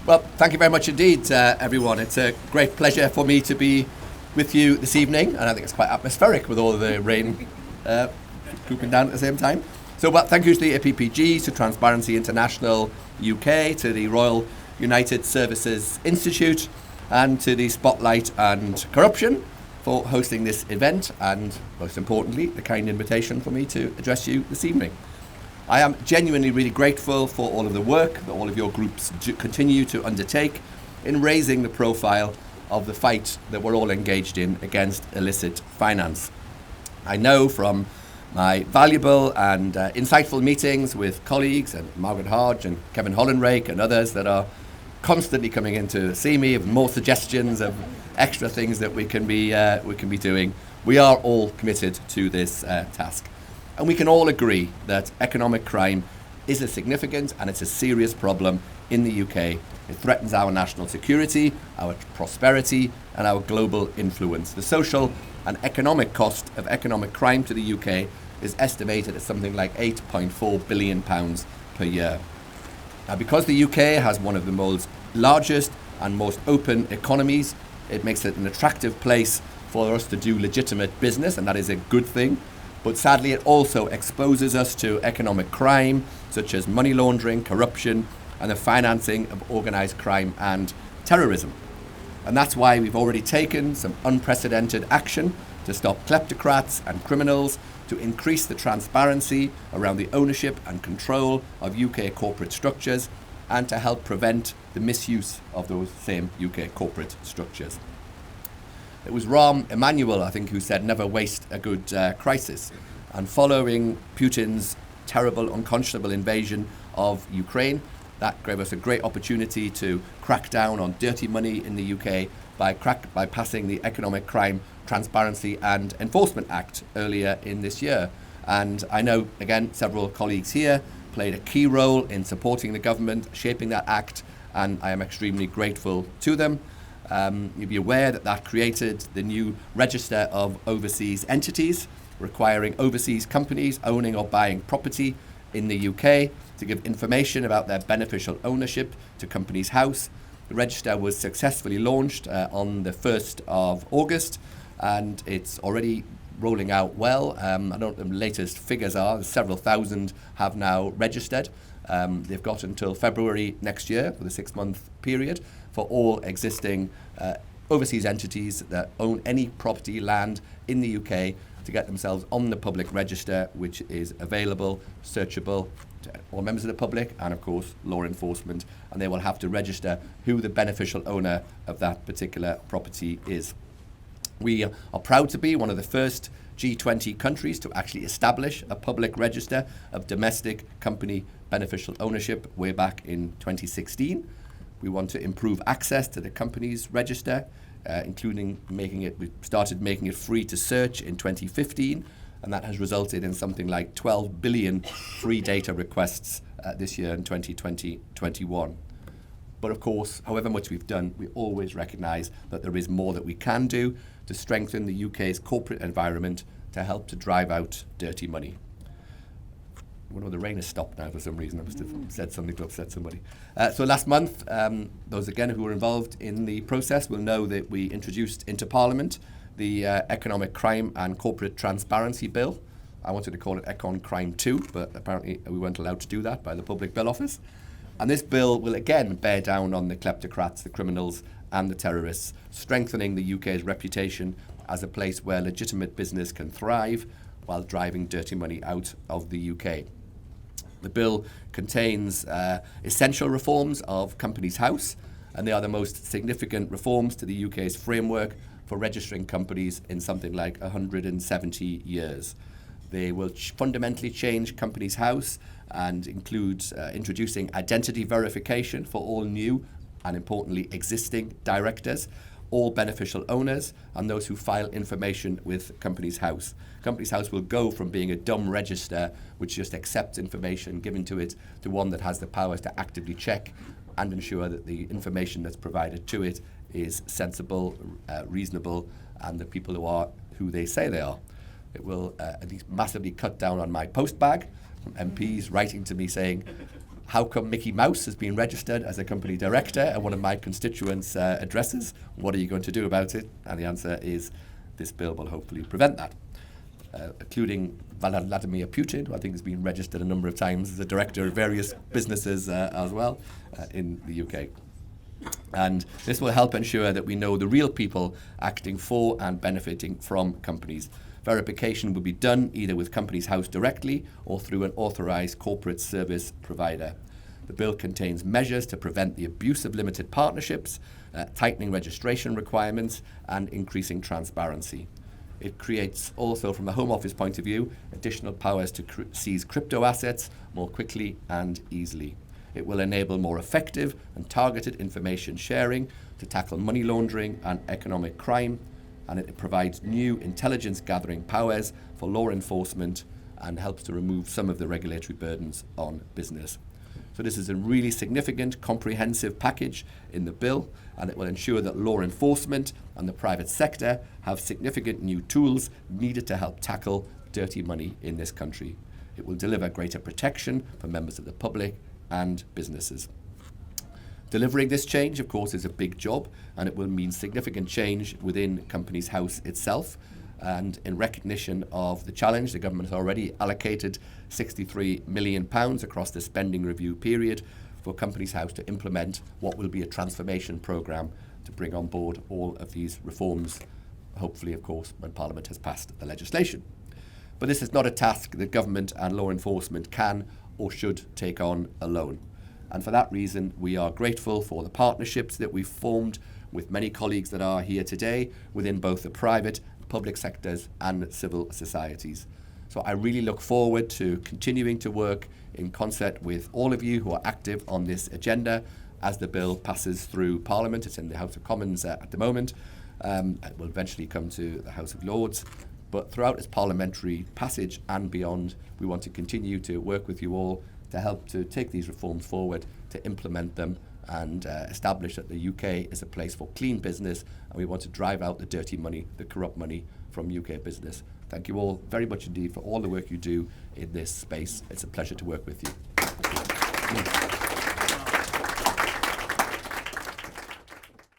Well, thank you very much indeed, everyone. It's a great pleasure for me to be with you this evening, and I think it's quite atmospheric with all of the rain drooping down at the same time. So, thank you to the APPG, to Transparency International UK, to the Royal United Services Institute, and to the Spotlight and Corruption for hosting this event, and most importantly, the kind invitation for me to address you this evening. I am genuinely really grateful for all of the work that all of your groups continue to undertake in raising the profile of the fight that we're all engaged in against illicit finance. I know from my valuable and insightful meetings with colleagues and Margaret Hodge and Kevin Hollenrake and others that are constantly coming in to see me with more suggestions of extra things that we can be doing. We are all committed to this task. And we can all agree that economic crime is a significant and it's a serious problem in the UK. It threatens our national security, our prosperity, and our global influence. The social and economic cost of economic crime to the UK is estimated at something like £8.4 billion per year. Now, because the UK has one of the most largest and most open economies, it makes it an attractive place for us to do legitimate business, and that is a good thing. But sadly, it also exposes us to economic crime, such as money laundering, corruption, and the financing of organised crime and terrorism. And that's why we've already taken some unprecedented action to stop kleptocrats and criminals, to increase the transparency around the ownership and control of UK corporate structures, and to help prevent the misuse of those same UK corporate structures. It was Rahm Emanuel, I think, who said, never waste a good crisis. And following Putin's terrible, unconscionable invasion of Ukraine, that gave us a great opportunity to crack down on dirty money in the UK by passing the Economic Crime Transparency and Enforcement Act earlier in this year. And I know, again, several colleagues here played a key role in supporting the government, shaping that act, and I am extremely grateful to them. You'll be aware that created the new register of overseas entities, requiring overseas companies owning or buying property in the UK to give information about their beneficial ownership to Companies House. The register was successfully launched on the 1st of August, and it's already rolling out well. I don't know what the latest figures are. Several thousand have now registered. They've got until February next year for the 6-month period for all existing overseas entities that own any property, land in the UK to get themselves on the public register, which is available, searchable to all members of the public and, of course, law enforcement. And they will have to register who the beneficial owner of that particular property is. We are proud to be one of the first G20 countries to actually establish a public register of domestic company beneficial ownership way back in 2016. We want to improve access to the companies register, including we started making it free to search in 2015, and that has resulted in something like 12 billion free data requests this year in 2020-21. But of course, however much we've done, we always recognise that there is more that we can do to strengthen the UK's corporate environment to help to drive out dirty money. Well, the rain has stopped now for some reason. I must have said something to upset somebody. So last month, those again who were involved in the process will know that we introduced into Parliament the Economic Crime and Corporate Transparency Bill. I wanted to call it Econ Crime 2, but apparently we weren't allowed to do that by the Public Bill Office. And this bill will again bear down on the kleptocrats, the criminals and the terrorists, strengthening the UK's reputation as a place where legitimate business can thrive while driving dirty money out of the UK. The bill contains essential reforms of Companies House, and they are the most significant reforms to the UK's framework for registering companies in something like 170 years. They will fundamentally change Companies House and include introducing identity verification for all new and importantly existing directors, all beneficial owners, and those who file information with Companies House. Companies House will go from being a dumb register which just accepts information given to it to one that has the powers to actively check and ensure that the information that's provided to it is sensible, reasonable, and the people who are who they say they are. It will at least massively cut down on my post bag from MPs writing to me saying, how come Mickey Mouse has been registered as a company director at one of my constituents' addresses? What are you going to do about it? And the answer is this bill will hopefully prevent that, including Vladimir Putin, who I think has been registered a number of times as a director of various businesses as well in the UK. And this will help ensure that we know the real people acting for and benefiting from companies. Verification will be done either with Companies House directly or through an authorised corporate service provider. The bill contains measures to prevent the abuse of limited partnerships, tightening registration requirements and increasing transparency. It creates also, from the Home Office point of view, additional powers to seize crypto assets more quickly and easily. It will enable more effective and targeted information sharing to tackle money laundering and economic crime, and it provides new intelligence gathering powers for law enforcement and helps to remove some of the regulatory burdens on business. So this is a really significant, comprehensive package in the bill, and it will ensure that law enforcement and the private sector have significant new tools needed to help tackle dirty money in this country. It will deliver greater protection for members of the public and businesses. Delivering this change, of course, is a big job, and it will mean significant change within Companies House itself. And in recognition of the challenge, the government has already allocated £63 million across the spending review period for Companies House to implement what will be a transformation programme to bring on board all of these reforms, hopefully, of course, when Parliament has passed the legislation. But this is not a task that government and law enforcement can or should take on alone. And for that reason, we are grateful for the partnerships that we've formed with many colleagues that are here today within both the private, public sectors and civil societies. So I really look forward to continuing to work in concert with all of you who are active on this agenda as the bill passes through Parliament. It's in the House of Commons at the moment. It will eventually come to the House of Lords. But throughout its parliamentary passage and beyond, we want to continue to work with you all to help to take these reforms forward, to implement them and establish that the UK is a place for clean business, and we want to drive out the dirty money, the corrupt money from UK business. Thank you all very much indeed for all the work you do in this space. It's a pleasure to work with you.